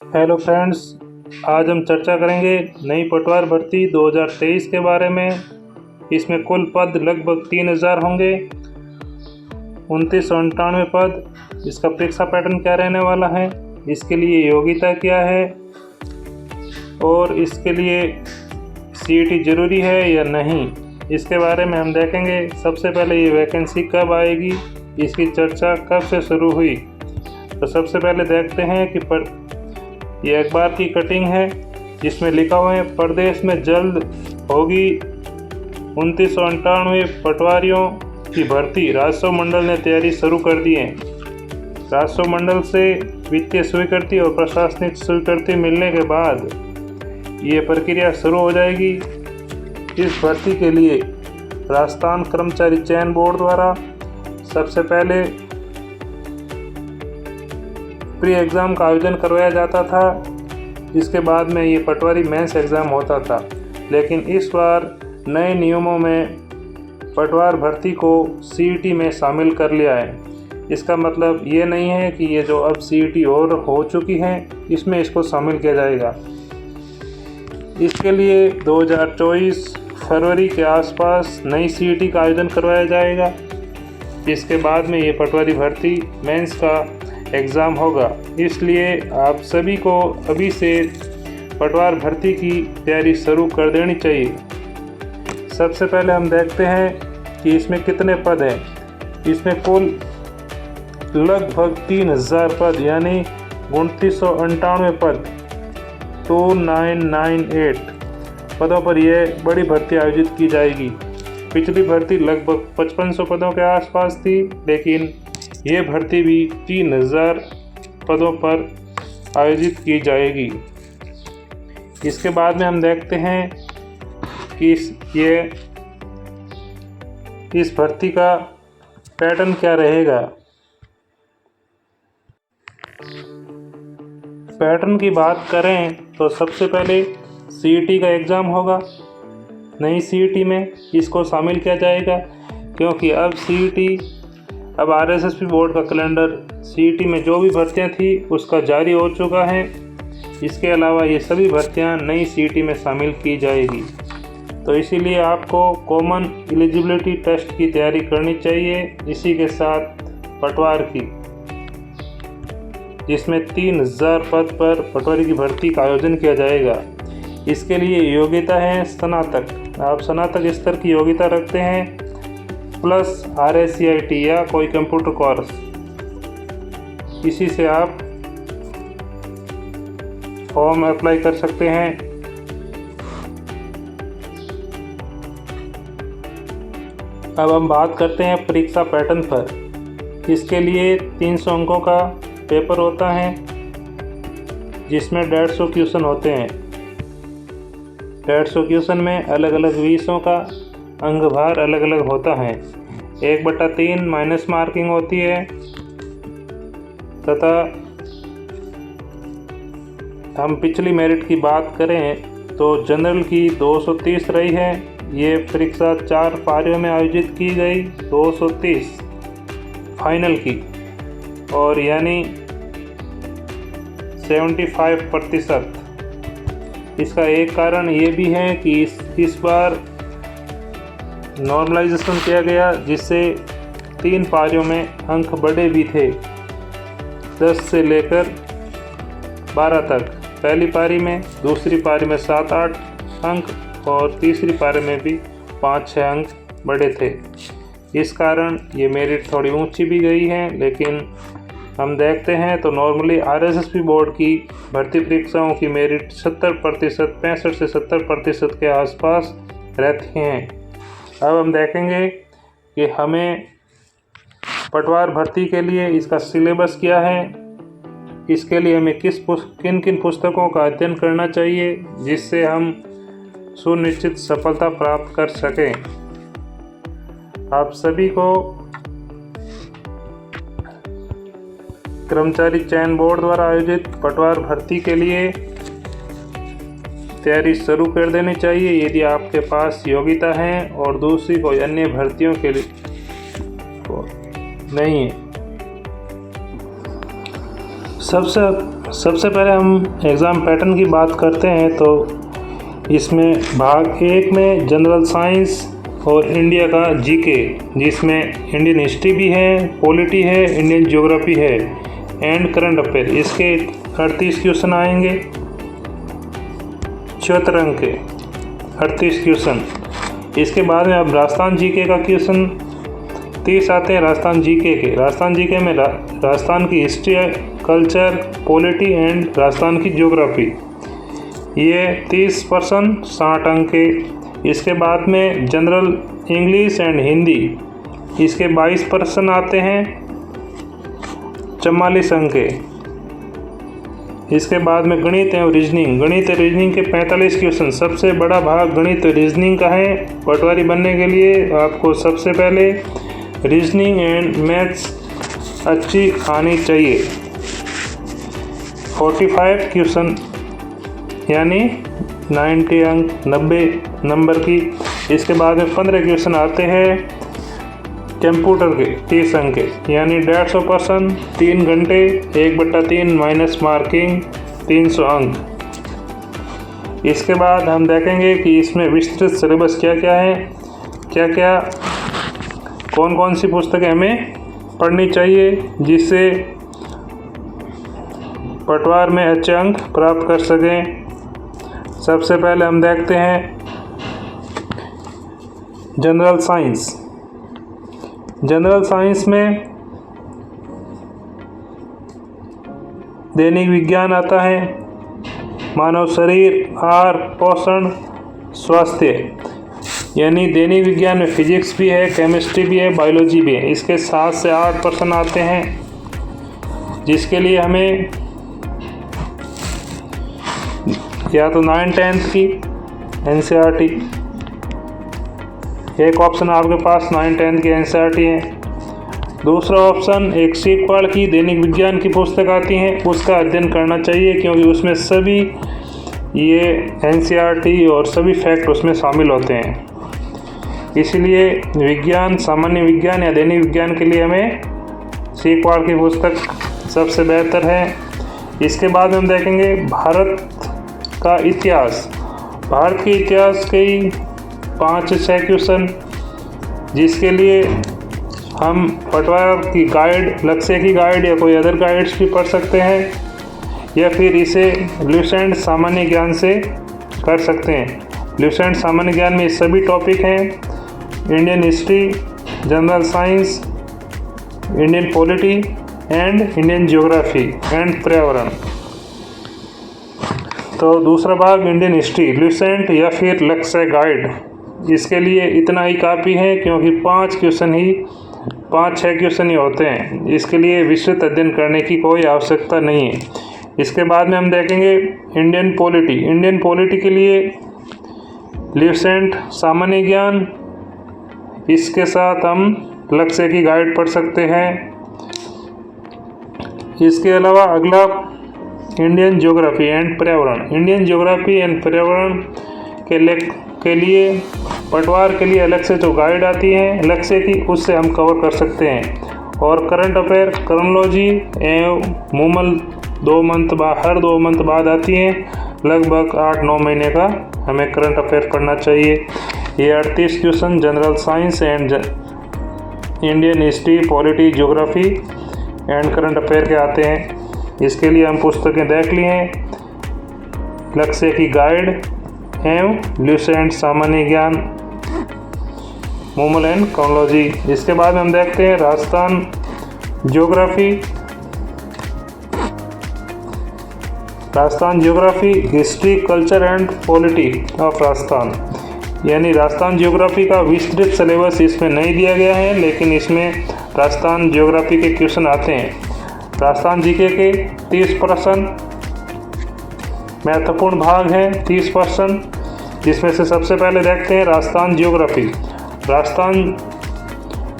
Hello friends, आज हम चर्चा करेंगे नई पटवार भर्ती 2023 के बारे में। इसमें कुल पद लगभग 3000 होंगे, 2998 पद। इसका परीक्षा पैटर्न क्या रहने वाला है, इसके लिए योग्यता क्या है और इसके लिए सीईटी ज़रूरी है या नहीं, इसके बारे में हम देखेंगे। सबसे पहले ये वैकेंसी कब आएगी, इसकी चर्चा कब से शुरू हुई। तो सबसे पहले देखते हैं कि ये अखबार की कटिंग है जिसमें लिखा हुआ है प्रदेश में जल्द होगी 2998 पटवारियों की भर्ती। राजस्व मंडल ने तैयारी शुरू कर दी है। राजस्व मंडल से वित्तीय स्वीकृति और प्रशासनिक स्वीकृति मिलने के बाद ये प्रक्रिया शुरू हो जाएगी। इस भर्ती के लिए राजस्थान कर्मचारी चयन बोर्ड द्वारा सबसे पहले प्री एग्ज़ाम का आयोजन करवाया जाता था, जिसके बाद में ये पटवारी मेंस एग्ज़ाम होता था। लेकिन इस बार नए नियमों में पटवार भर्ती को सीईटी में शामिल कर लिया है। इसका मतलब ये नहीं है कि ये जो अब सीईटी और हो चुकी है इसमें इसको शामिल किया जाएगा। इसके लिए 2024 फरवरी के आसपास नई सीईटी का आयोजन करवाया जाएगा, जिसके बाद में ये पटवारी भर्ती मेंस का एग्ज़ाम होगा। इसलिए आप सभी को अभी से पटवार भर्ती की तैयारी शुरू कर देनी चाहिए। सबसे पहले हम देखते हैं कि इसमें कितने पद हैं। इसमें कुल लगभग 3000 पद यानी 2998 पद 2998 पदों पर यह बड़ी भर्ती आयोजित की जाएगी। पिछली भर्ती लगभग 5500 पदों के आसपास थी, लेकिन ये भर्ती भी 3000 पदों पर आयोजित की जाएगी। इसके बाद में हम देखते हैं कि इस भर्ती का पैटर्न क्या रहेगा। पैटर्न की बात करें तो सबसे पहले सीईटी का एग्ज़ाम होगा। नई सीईटी में इसको शामिल किया जाएगा, क्योंकि अब आरएसएसबी बोर्ड का कैलेंडर सीईटी में जो भी भर्तियां थी उसका जारी हो चुका है। इसके अलावा ये सभी भर्तियां नई सीईटी में शामिल की जाएगी। तो इसीलिए आपको कॉमन एलिजिबिलिटी टेस्ट की तैयारी करनी चाहिए, इसी के साथ पटवार की, जिसमें 3000 पद पर पटवारी की भर्ती का आयोजन किया जाएगा। इसके लिए योग्यता है स्नातक। आप स्नातक स्तर की योग्यता रखते हैं प्लस RACIT या कोई कंप्यूटर कोर्स, इसी से आप फॉर्म अप्लाई कर सकते हैं। अब हम बात करते हैं परीक्षा पैटर्न पर। इसके लिए 300 अंकों का पेपर होता है, जिसमें 150 क्वेश्चन होते हैं। 150 क्वेश्चन में अलग अलग विषयों का अंकभार अलग अलग होता है। 1/3 माइनस मार्किंग होती है तथा हम पिछली मेरिट की बात करें तो जनरल की 230 रही है। ये परीक्षा 4 पारियों में आयोजित की गई, 230 फाइनल की, और यानी 75%। इसका एक कारण ये भी है कि इस बार नॉर्मलाइजेशन किया गया, जिससे 3 पारियों में अंक बढ़े भी थे, 10 से लेकर 12 तक। पहली पारी में, दूसरी पारी में 7-8 अंक और तीसरी पारी में भी 5-6 अंक बढ़े थे। इस कारण ये मेरिट थोड़ी ऊंची भी गई है। लेकिन हम देखते हैं तो नॉर्मली आरएसएसबी बोर्ड की भर्ती परीक्षाओं की मेरिट 70%, 65 से 70% के आसपास रहती हैं। अब हम देखेंगे कि हमें पटवार भर्ती के लिए इसका सिलेबस क्या है, इसके लिए हमें किन किन पुस्तकों का अध्ययन करना चाहिए, जिससे हम सुनिश्चित सफलता प्राप्त कर सकें। आप सभी को कर्मचारी चयन बोर्ड द्वारा आयोजित पटवार भर्ती के लिए तैयारी शुरू कर देनी चाहिए, यदि आपके पास योग्यता है और दूसरी कोई अन्य भर्तियों के लिए नहीं है। सबसे सबसे पहले हम एग्ज़ाम पैटर्न की बात करते हैं तो इसमें भाग 1 में जनरल साइंस और इंडिया का जीके, जिसमें इंडियन हिस्ट्री भी है, पॉलिटी है, इंडियन ज्योग्राफी है एंड करंट अफेयर। इसके 38 क्वेश्चन आएंगे, 74 अंक के 38 क्वेश्चन। इसके बाद में अब राजस्थान जीके का क्वेश्चन 30 आते हैं राजस्थान जीके के। राजस्थान जीके में राजस्थान की history, culture, polity and Rajasthan की ज्योग्राफी, ये 30% 60 अंक के। इसके बाद में जनरल इंग्लिश एंड हिंदी, इसके 22% आते हैं 44 अंक के। इसके बाद में गणित एवं रीजनिंग, गणित और रीजनिंग के 45 क्वेश्चन। सबसे बड़ा भाग गणित और रीजनिंग का है। पटवारी बनने के लिए आपको सबसे पहले रीजनिंग एंड मैथ्स अच्छी आनी चाहिए। 45 क्वेश्चन यानी 90 अंक, 90 नंबर की। इसके बाद में 15 क्वेश्चन आते हैं कंप्यूटर के 30 अंक के, यानी 150%, 3 घंटे, 1/3 माइनस मार्किंग, 300 अंक। इसके बाद हम देखेंगे कि इसमें विस्तृत सिलेबस क्या क्या है, क्या क्या कौन कौन सी पुस्तकें हमें पढ़नी चाहिए जिससे पटवार में अच्छे अंक प्राप्त कर सकें। सबसे पहले हम देखते हैं जनरल साइंस। जनरल साइंस में दैनिक विज्ञान आता है, मानव शरीर, आहार, पोषण, स्वास्थ्य, यानी दैनिक विज्ञान में फिजिक्स भी है, केमिस्ट्री भी है, बायोलॉजी भी है। इसके 7 से 8% आते हैं, जिसके लिए हमें या तो 9-10 की NCERT, एक ऑप्शन आपके पास 9-10 की NCERT है। दूसरा ऑप्शन एक सीखपाल की दैनिक विज्ञान की पुस्तक आती है, उसका अध्ययन करना चाहिए क्योंकि उसमें सभी ये NCERT और सभी फैक्ट उसमें शामिल होते हैं। इसलिए विज्ञान, सामान्य विज्ञान या दैनिक विज्ञान के लिए हमें सीखपाल की पुस्तक सबसे बेहतर है। इसके बाद हम देखेंगे भारत का इतिहास। भारत के इतिहास के 5 से 6 क्वेश्चन, जिसके लिए हम पटवार की गाइड, लक्ष्य की गाइड या कोई अदर गाइड्स भी पढ़ सकते हैं, या फिर इसे लुसेंट सामान्य ज्ञान से कर सकते हैं। लुसेंट सामान्य ज्ञान में सभी टॉपिक हैं, Indian history, general science, Indian polity and Indian geography and पर्यावरण। तो दूसरा भाग इंडियन हिस्ट्री, लुसेंट या फिर लक्ष्य गाइड, इसके लिए इतना ही काफ़ी है क्योंकि 5-6 क्वेश्चन ही होते हैं। इसके लिए विस्तृत अध्ययन करने की कोई आवश्यकता नहीं है। इसके बाद में हम देखेंगे इंडियन पॉलिटी। इंडियन पॉलिटी के लिए लुसेंट सामान्य ज्ञान, इसके साथ हम लक्ष्य की गाइड पढ़ सकते हैं। इसके अलावा अगला इंडियन ज्योग्राफी एंड पर्यावरण। इंडियन ज्योग्राफी एंड पर्यावरण के लिए पटवार के लिए अलग से जो गाइड आती है लक्ष्य की, उससे हम कवर कर सकते हैं। और करंट अफेयर, क्रोनोलॉजी एवं मूमल 2 मंथ बाद, हर 2 मंथ बाद आती हैं। लगभग 8-9 महीने का हमें करंट अफेयर पढ़ना चाहिए। ये 38 question general science and Indian history, polity, geography and current affair के आते हैं। इसके लिए हम पुस्तकें देख ली हैं, लक्ष्य की गाइड एवं लुसेंट सामान्य ज्ञान, मूमल एंड क्रोनोलॉजी। इसके बाद हम देखते हैं Rajasthan geography. Rajasthan geography, history, culture and polity of Rajasthan, यानी राजस्थान ज्योग्राफी का विस्तृत सिलेबस इसमें नहीं दिया गया है, लेकिन इसमें राजस्थान ज्योग्राफी के क्वेश्चन आते हैं। राजस्थान जीके के 30% महत्वपूर्ण भाग हैं, 30%, जिसमें से सबसे पहले देखते हैं राजस्थान ज्योग्राफी। राजस्थान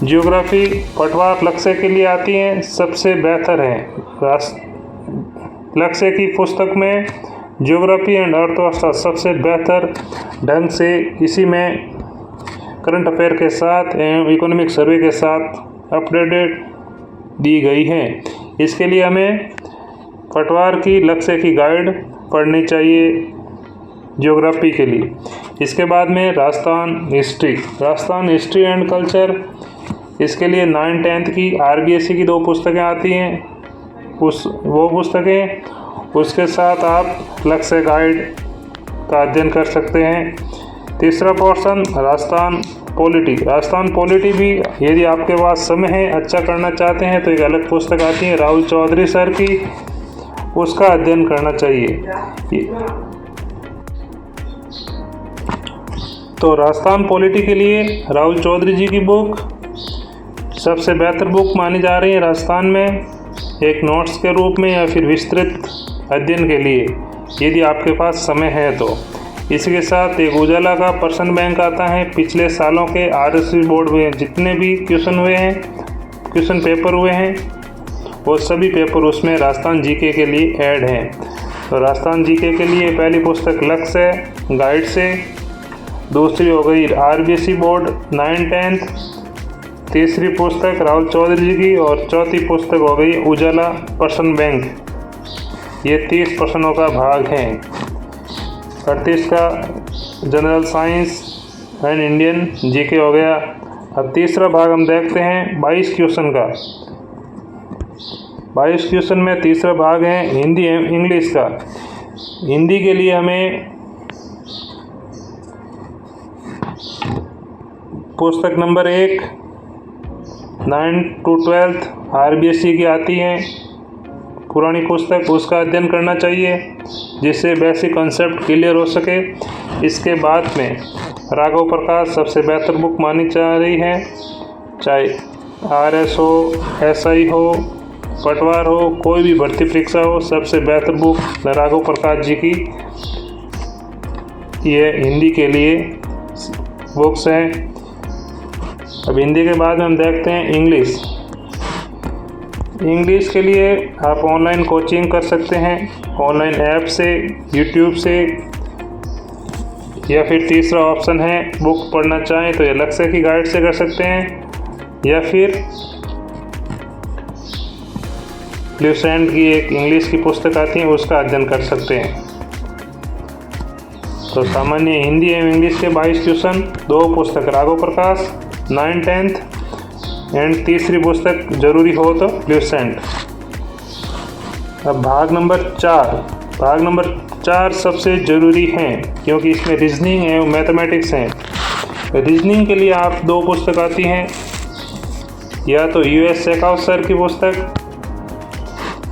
ज्योग्राफी पटवार लक्ष्य के लिए आती हैं, सबसे बेहतर है। लक्ष्य की पुस्तक में ज्योग्राफी एंड अर्थशास्त्र सबसे बेहतर ढंग से इसी में करंट अफेयर के साथ एवं इकोनॉमिक सर्वे के साथ अपडेटेड दी गई है। इसके लिए हमें पटवार की लक्ष्य की गाइड पढ़नी चाहिए ज्योग्राफी के लिए। इसके बाद में राजस्थान हिस्ट्री एंड कल्चर, इसके लिए 9th-10th की RBSE की 2 पुस्तकें आती हैं, वो पुस्तकें उसके साथ आप लक्ष्य गाइड का अध्ययन कर सकते हैं। तीसरा पोर्शन राजस्थान पॉलिटी भी यदि आपके पास समय है, अच्छा करना चाहते हैं तो एक अलग पुस्तक आती है राहुल चौधरी सर की, उसका अध्ययन करना चाहिए। तो राजस्थान पॉलिटी के लिए राहुल चौधरी जी की बुक सबसे बेहतर बुक मानी जा रही है राजस्थान में, एक नोट्स के रूप में या फिर विस्तृत अध्ययन के लिए यदि आपके पास समय है तो। इसके साथ एक उजाला का प्रश्न बैंक आता है, पिछले सालों के RSV बोर्ड में जितने भी क्वेश्चन पेपर हुए हैं वो सभी पेपर उसमें राजस्थान GK के लिए ऐड हैं। तो राजस्थान GK के लिए पहली पुस्तक लक्ष्य गाइड से, दूसरी हो गई RBSE बोर्ड 9-10th, तीसरी पुस्तक राहुल चौधरी जी की और चौथी पुस्तक हो गई उजाला प्रश्न बैंक। ये 30 प्रश्नों का भाग है। 38 का general science and Indian GK हो गया। अब तीसरा भाग हम देखते हैं 22 क्वेश्चन का। 22 क्वेश्चन में तीसरा भाग है हिंदी एवं इंग्लिश का। हिंदी के लिए हमें पुस्तक number 1 9th to 12th RBSE की आती है पुरानी पुस्तक, उसका अध्ययन करना चाहिए जिससे बेसिक कॉन्सेप्ट क्लियर हो सके। इसके बाद में राघव प्रकाश सबसे बेहतर बुक मानी जा रही है, चाहे RS हो, SI हो, पटवार हो, कोई भी भर्ती परीक्षा हो, सबसे बेहतर बुक राघव प्रकाश जी की ये हिंदी के लिए बुक्स हैं। अब हिंदी के बाद में हम देखते हैं इंग्लिश के लिए आप ऑनलाइन कोचिंग कर सकते हैं, ऑनलाइन ऐप से, यूट्यूब से, या फिर तीसरा ऑप्शन है बुक पढ़ना चाहें तो ये लक्ष्य की गाइड से कर सकते हैं, या फिर फ्लुएंट की एक इंग्लिश की पुस्तक आती है उसका अध्ययन कर सकते हैं। तो सामान्य हिंदी एवं इंग्लिश के 22 क्वेश्चन, 2 पुस्तक राघव प्रकाश 9-10th एंड तीसरी पुस्तक जरूरी हो तो फ्लुएंट। अब भाग नंबर 4 सबसे ज़रूरी है क्योंकि इसमें रीजनिंग एवं मैथमेटिक्स हैं। रीजनिंग के लिए आप 2 पुस्तक आती हैं, या तो US शेखावत सर की पुस्तक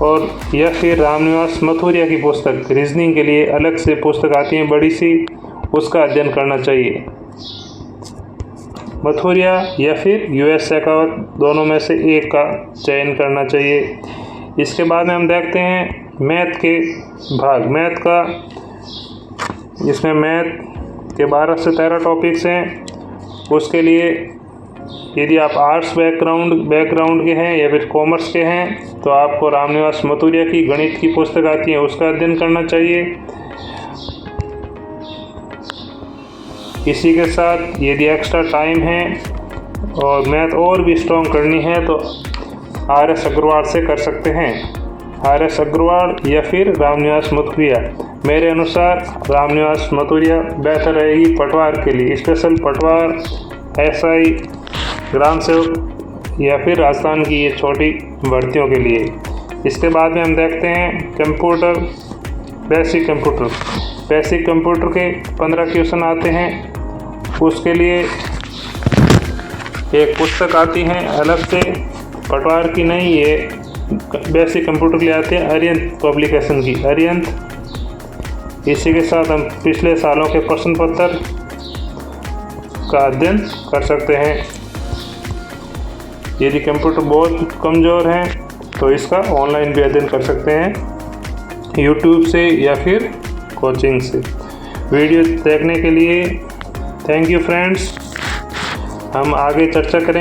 और या फिर रामनिवास मथुरिया की पुस्तक। रीजनिंग के लिए अलग से पुस्तक आती है बड़ी सी, उसका अध्ययन करना चाहिए। मथुरिया या फिर US शेखावत, दोनों में से एक का चयन करना चाहिए। इसके बाद में हम देखते हैं मैथ के भाग। मैथ का इसमें मैथ के 12 से 13 टॉपिक्स हैं। उसके लिए यदि आप आर्ट्स बैकग्राउंड के हैं या फिर कॉमर्स के हैं तो आपको रामनिवास मथुरिया की गणित की पुस्तक आती है उसका अध्ययन करना चाहिए। इसी के साथ यदि एक्स्ट्रा टाइम है और मैथ और भी स्ट्रॉन्ग करनी है तो RS अग्रवाल से कर सकते हैं, RS अग्रवाल या फिर रामनिवास मथुरिया। मेरे अनुसार रामनिवास मथुरिया बेहतर रहेगी पटवार के लिए, स्पेशल पटवार, SI, ग्राम सेवक या फिर राजस्थान की ये छोटी भर्तियों के लिए। इसके बाद में हम देखते हैं बेसिक कंप्यूटर के 15 क्वेश्चन आते हैं। उसके लिए एक पुस्तक आती है अलग से, पटवार की नहीं, ये बेसिक कंप्यूटर के लिए आते हैं अरिहंत पब्लिकेशन की, अरिहंत। इसी के साथ हम पिछले सालों के प्रश्न पत्र का अध्ययन कर सकते हैं। यदि कंप्यूटर बहुत कमज़ोर है तो इसका ऑनलाइन भी अध्ययन कर सकते हैं यूट्यूब से या फिर कोचिंग से। वीडियो देखने के लिए थैंक यू फ्रेंड्स। हम आगे चर्चा करें।